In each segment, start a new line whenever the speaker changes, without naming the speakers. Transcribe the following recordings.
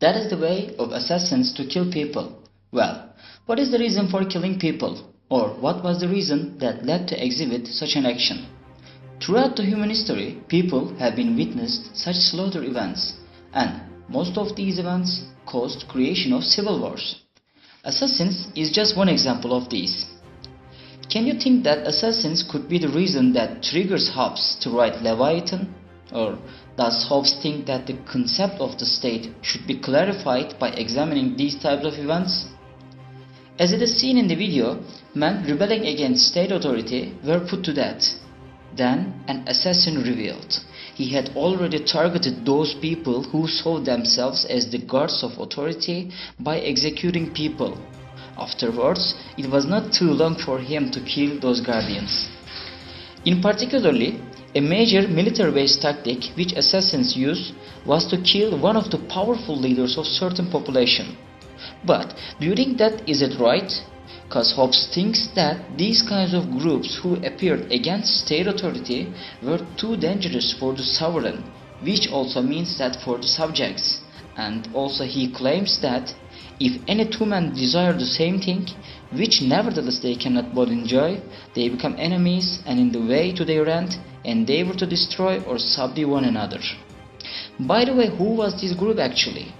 That is the way of assassins to kill people. Well, what is the reason for killing people? Or what was the reason that led to exhibit such an action? Throughout the human history, people have been witnessed such slaughter events, and most of these events caused creation of civil wars. Assassins is just one example of these. Can you think that assassins could be the reason that triggers Hobbes to write Leviathan? Or does Hobbes think that the concept of the state should be clarified by examining these types of events? As it is seen in the video, men rebelling against state authority were put to death. Then an assassin revealed. He had already targeted those people who saw themselves as the guards of authority by executing people. Afterwards, it was not too long for him to kill those guardians. In particularly, a major military-based tactic which assassins used was to kill one of the powerful leaders of certain population. But do you think that is it right? Because Hobbes thinks that these kinds of groups who appeared against state authority were too dangerous for the sovereign, which also means that for the subjects. And also he claims that if any two men desire the same thing, which nevertheless they cannot both enjoy, they become enemies and in the way to their end, endeavor to destroy or subdue one another. By the way, who was this group actually?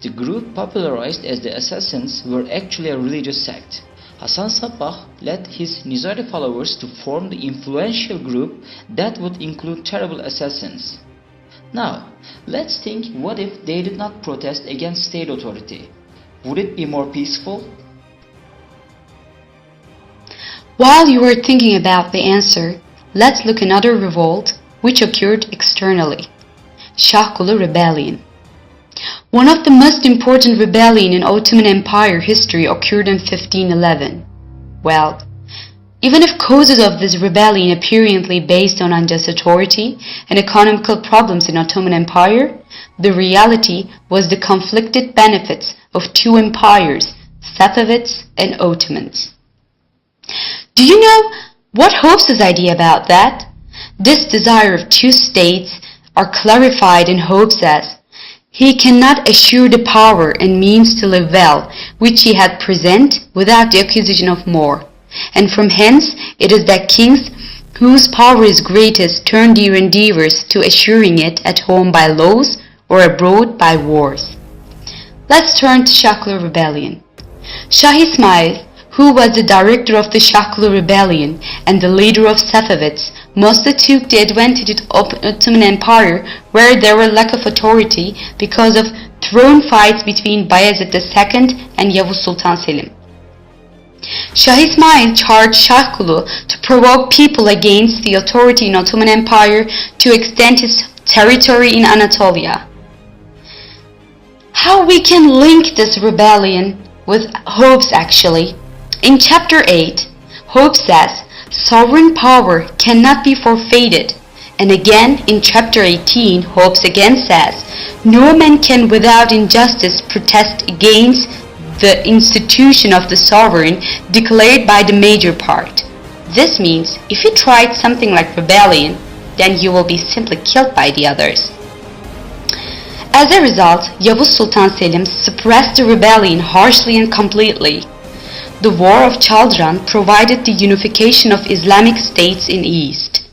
The group popularized as the assassins were actually a religious sect. Hasan Sabbah led his Nizari followers to form the influential group that would include terrible assassins. Now, let's think, what if they did not protest against state authority? Would it be more peaceful?
While you are thinking about the answer, let's look at another revolt which occurred externally. Şahkulu Rebellion. One of the most important rebellions in Ottoman Empire history occurred in 1511. Well, even if causes of this rebellion apparently based on unjust authority and economical problems in Ottoman Empire, the reality was the conflicted benefits of two empires, Safavids and Ottomans. Do you know what Hobbes' idea about that? This desire of two states are clarified in Hobbes as he cannot assure the power and means to live well, which he had present without the acquisition of more. And from hence it is that kings whose power is greatest turn their endeavors to assuring it at home by laws or abroad by wars. Let's turn to Şahkulu Rebellion. Shah Ismail, who was the director of the Şahkulu Rebellion and the leader of Safavids, mostly took the advantage of Ottoman Empire where there were lack of authority because of throne fights between Bayezid II and Yavuz Sultan Selim. Shah Ismail charged Şahkulu to provoke people against the authority in Ottoman Empire to extend his territory in Anatolia. How we can link this rebellion with Hobbes actually? In chapter 8, Hobbes says, sovereign power cannot be forfeited. And again in chapter 18, Hobbes again says, no man can without injustice protest against the institution of the sovereign declared by the major part. This means if you tried something like rebellion, then you will be simply killed by the others. As a result, Yavuz Sultan Selim suppressed the rebellion harshly and completely. The War of Chaldiran provided the unification of Islamic states in East.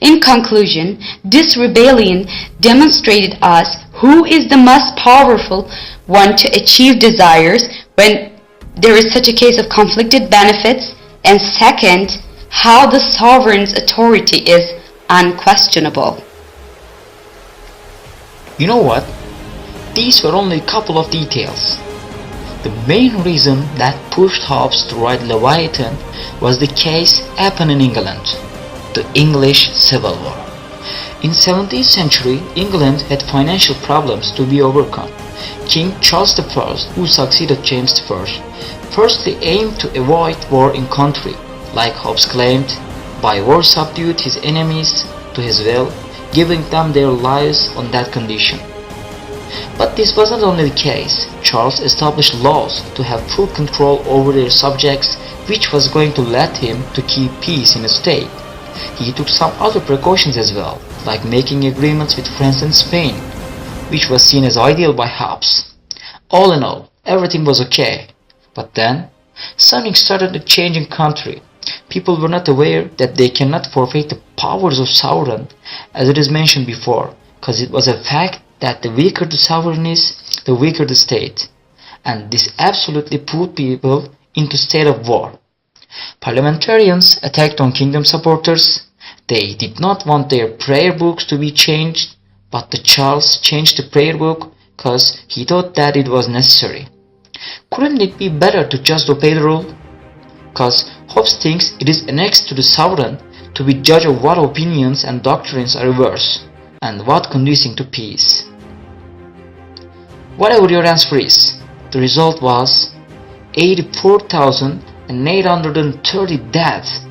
In conclusion, this rebellion demonstrated us who is the most powerful one to achieve desires when there is such a case of conflicted benefits, and second, how the sovereign's authority is unquestionable.
You know what? These were only a couple of details. The main reason that pushed Hobbes to write Leviathan was the case happened in England, the English Civil War. In 17th century, England had financial problems to be overcome. King Charles I, who succeeded James I, firstly aimed to avoid war in country, like Hobbes claimed, by war subdued his enemies to his will, giving them their lives on that condition. But this wasn't only the case. Charles established laws to have full control over their subjects, which was going to let him to keep peace in the state. He took some other precautions as well, like making agreements with France and Spain, which was seen as ideal by Hobbes. All in all, everything was okay. But then, something started to change in country. People were not aware that they cannot forfeit the powers of sovereign, as it is mentioned before, because it was a fact that the weaker the sovereign is, the weaker the state. And this absolutely put people into state of war. Parliamentarians attacked on kingdom supporters. They did not want their prayer books to be changed, but the Charles changed the prayer book because he thought that it was necessary. Couldn't it be better to just obey the rule? Because Hobbes thinks it is annexed to the sovereign to be judge of what opinions and doctrines are worse, and what conducing to peace. Whatever your answer is, the result was 84,830 deaths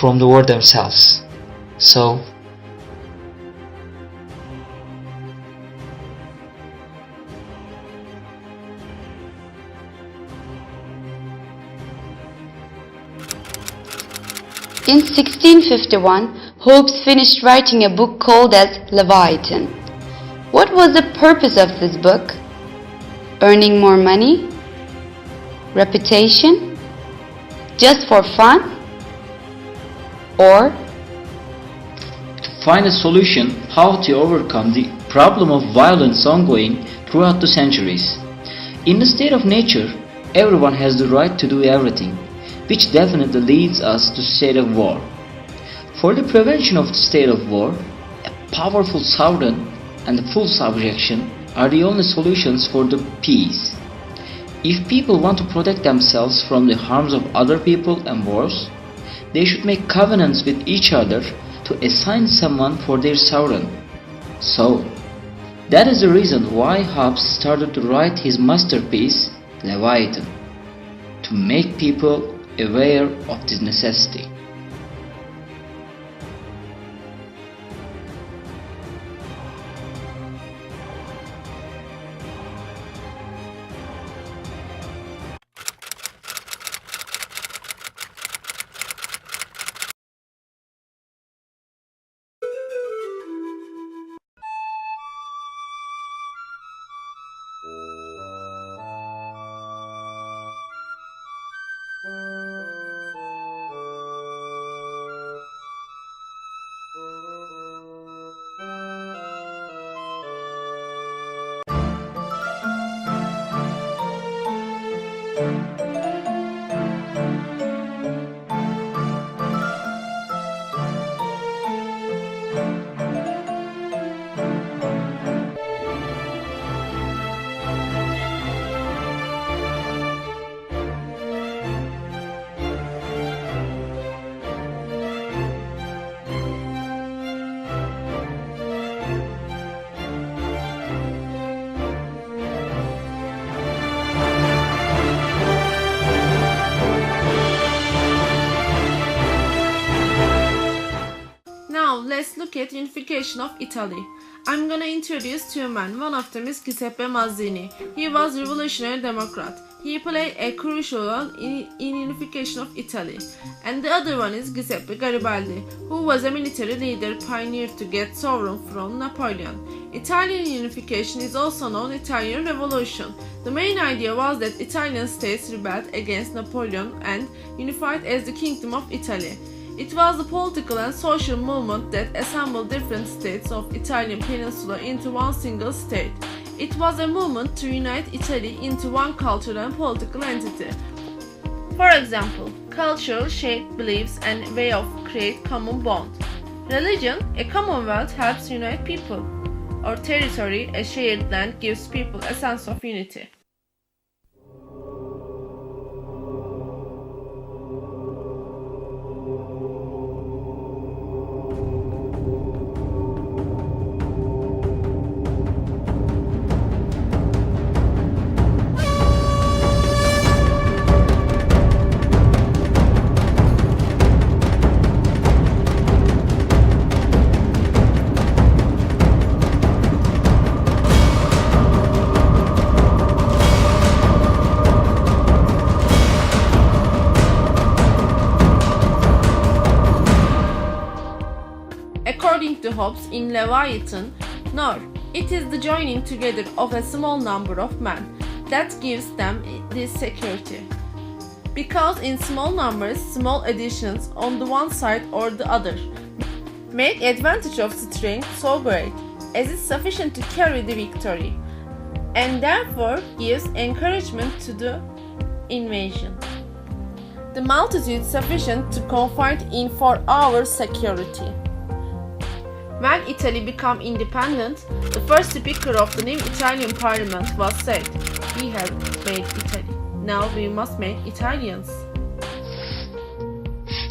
from the war themselves. So,
in 1651, Hobbes finished writing a book called as Leviathan. What was the purpose of this book? Earning more money? Reputation? Just for fun? Or
to find a solution how to overcome the problem of violence ongoing throughout the centuries. In the state of nature, everyone has the right to do everything, which definitely leads us to state of war. For the prevention of the state of war, a powerful sovereign and full subjection are the only solutions for the peace. If people want to protect themselves from the harms of other people and wars, they should make covenants with each other to assign someone for their sovereign. So, that is the reason why Hobbes started to write his masterpiece, Leviathan, to make people aware of this necessity.
Let's look at unification of Italy. I'm gonna introduce two men. One of them is Giuseppe Mazzini. He was revolutionary democrat. He played a crucial role in unification of Italy. And the other one is Giuseppe Garibaldi, who was a military leader pioneered to get sovereign from Napoleon. Italian unification is also known Italian Revolution. The main idea was that Italian states rebelled against Napoleon and unified as the Kingdom of Italy. It was a political and social movement that assembled different states of Italian peninsula into one single state. It was a movement to unite Italy into one cultural and political entity. For example, cultural shared beliefs and way of create common bond. Religion, a commonwealth, helps unite people. Or territory, a shared land, gives people a sense of unity. According to Hobbes in Leviathan, nor It is the joining together of a small number of men that gives them this security. Because in small numbers, small additions on the one side or the other make advantage of strength so great as is sufficient to carry the victory, and therefore gives encouragement to the invasion. The multitude sufficient to confide in for our security. When Italy became independent, the first speaker of the new Italian parliament was said, "We have made Italy. Now we must make Italians."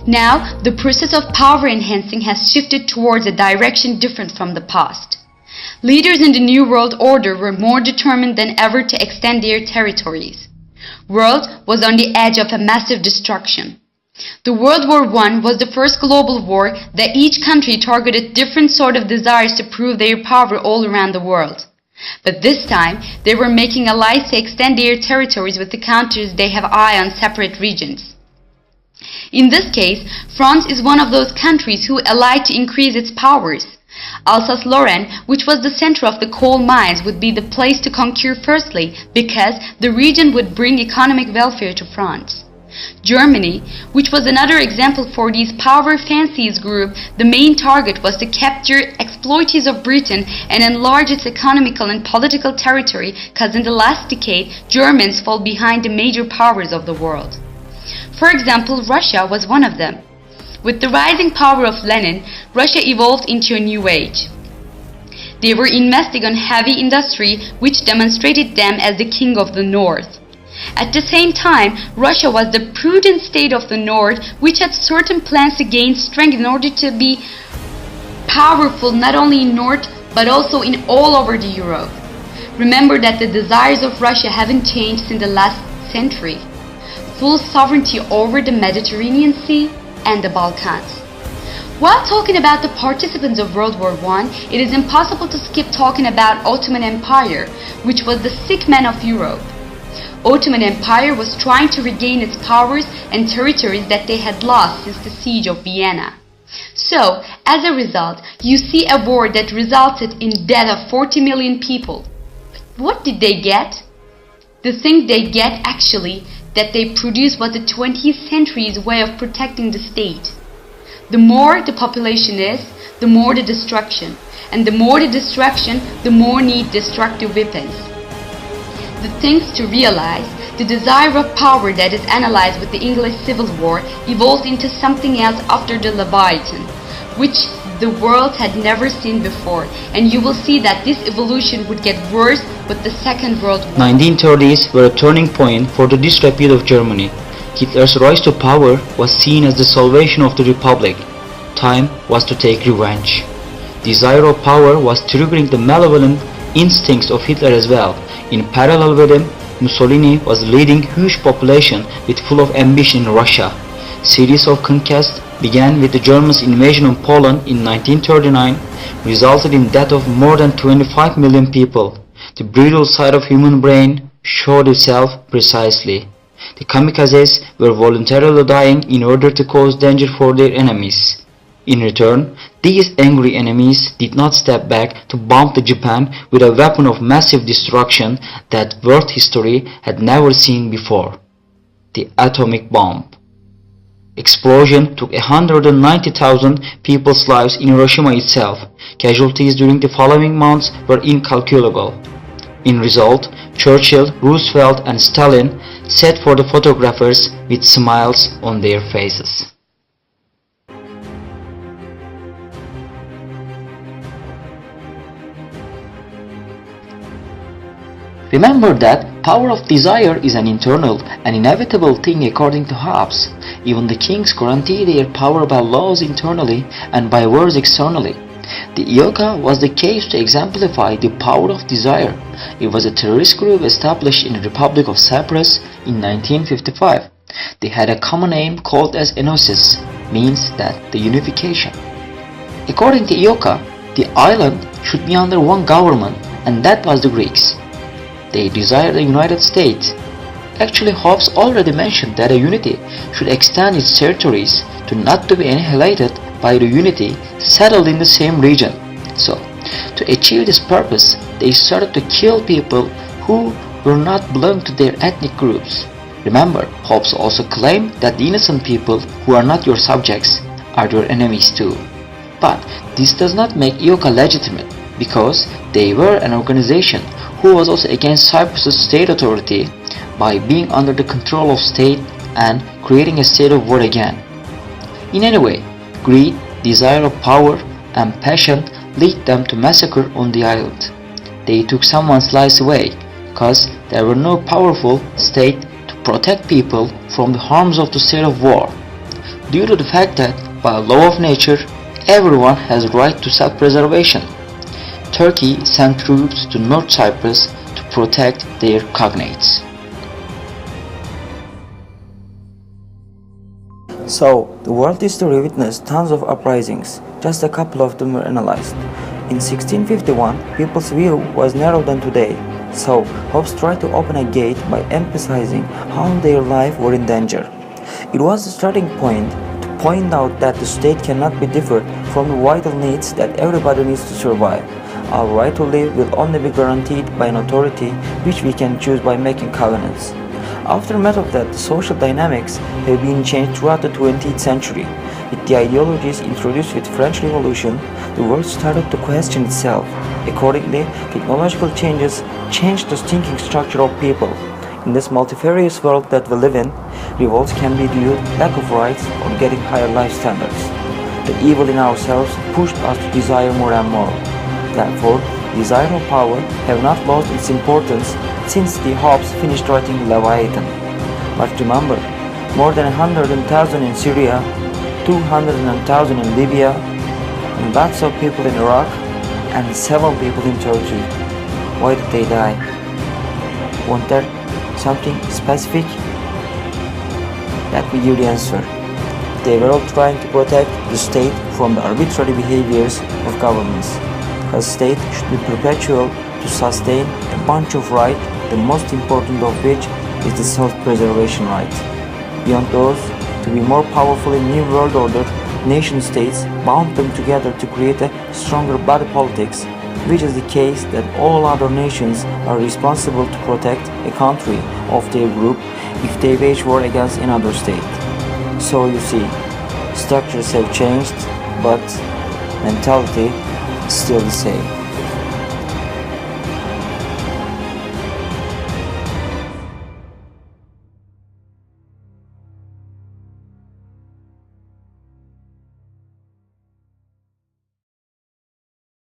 Now, the process of power enhancing has shifted towards a direction different from the past. Leaders in the New World Order were more determined than ever to extend their territories. World was on the edge of a massive destruction. The World War I was the first global war that each country targeted different sort of desires to prove their power all around the world. But this time, they were making allies to extend their territories with the countries they have eye on separate regions. In this case, France is one of those countries who allied to increase its powers. Alsace-Lorraine, which was the center of the coal mines, would be the place to conquer firstly, because the region would bring economic welfare to France. Germany, which was another example for these power fancies group, the main target was to capture exploitees of Britain and enlarge its economical and political territory, because in the last decade, Germans fall behind the major powers of the world. For example, Russia was one of them. With the rising power of Lenin, Russia evolved into a new age. They were investing on heavy industry, which demonstrated them as the king of the north. At the same time, Russia was the prudent state of the north, which had certain plans to gain strength in order to be powerful not only in north but also in all over the Europe. Remember that the desires of Russia haven't changed in the last century. Full sovereignty over the Mediterranean Sea and the Balkans. While talking about the participants of World War I, it is impossible to skip talking about Ottoman Empire, which was the sick man of Europe. Ottoman Empire was trying to regain its powers and territories that they had lost since the siege of Vienna. So, as a result, you see a war that resulted in death of 40 million people. What did they get? The thing they get actually that they produced was the 20th century's way of protecting the state. The more the population is, the more the destruction. And the more the destruction, the more need destructive weapons. The things to realize, the desire of power that is analyzed with the English Civil War evolved into something else after the Leviathan, which the world had never seen before, and you will see that this evolution would get worse with the Second World War.
1930s were a turning point for the disrepute of Germany. Hitler's rise to power was seen as the salvation of the Republic. Time was to take revenge. Desire of power was triggering the malevolent instincts of Hitler as well. In parallel with him, Mussolini was leading huge population with full of ambition in Russia. Series of conquests began with the Germans' invasion of Poland in 1939, resulted in death of more than 25 million people. The brutal side of human brain showed itself precisely. The kamikazes were voluntarily dying in order to cause danger for their enemies. In return, these angry enemies did not step back to bomb Japan with a weapon of massive destruction that world history had never seen before: the atomic bomb. Explosion took 190,000 people's lives in Hiroshima itself. Casualties during the following months were incalculable. In result, Churchill, Roosevelt and Stalin sat for the photographers with smiles on their faces. Remember that power of desire is an internal and inevitable thing according to Hobbes. Even the kings guarantee their power by laws internally and by words externally. The yoga was the case to exemplify the power of desire. It was a terrorist group established in the Republic of Cyprus in 1955. They had a common name called as Enosis, means that the unification. According to Ioka, the island should be under one government, and that was the Greeks. They desired a United States. Actually, Hobbes already mentioned that a unity should extend its territories to not to be annihilated by the unity settled in the same region. So, to To achieve this purpose, they started to kill people who were not belonging to their ethnic groups. Remember, Hobbes also claimed that the innocent people who are not your subjects are your enemies too. But this does not make IOCA legitimate, because they were an organization who was also against Cyprus's state authority by being under the control of state and creating a state of war again. In any way, greed, desire of power, and passion lead them to massacre on the island. They took someone's lives away because there were no powerful state to protect people from the harms of the state of war, due to the fact that by law of nature everyone has the right to self-preservation. Turkey sent troops to North Cyprus to protect their cognates.
So, the world history witnessed tons of uprisings, just a couple of them were analyzed. In 1651, people's view was narrower than today, so Hobbes tried to open a gate by emphasizing how their lives were in danger. It was the starting point to point out that the state cannot be differed from the vital needs that everybody needs to survive. Our right to live will only be guaranteed by an authority which we can choose by making covenants. Aftermath of that, the social dynamics have been changed throughout the 20th century. With the ideologies introduced with French Revolution, the world started to question itself. Accordingly, technological changes changed the thinking structure of people. In this multifarious world that we live in, revolts can be due to lack of rights or getting higher life standards. The evil in ourselves pushed us to desire more and more. Therefore, desire of power have not lost its importance since the Hobbes finished writing Leviathan. But remember, more than 100,000 in Syria, 200,000 in Libya, and lots of people in Iraq, and several people in Turkey. Why did they die? Want there something specific? Let me give the answer. They were all trying to protect the state from the arbitrary behaviors of governments. A state should be perpetual to sustain a bunch of rights, the most important of which is the self-preservation right. Beyond those, to be more powerful in New World Order, nation-states bound them together to create a stronger body politics, which is the case that all other nations are responsible to protect a country of their group if they wage war against another state. So you see, structures have changed, but mentality is still the same.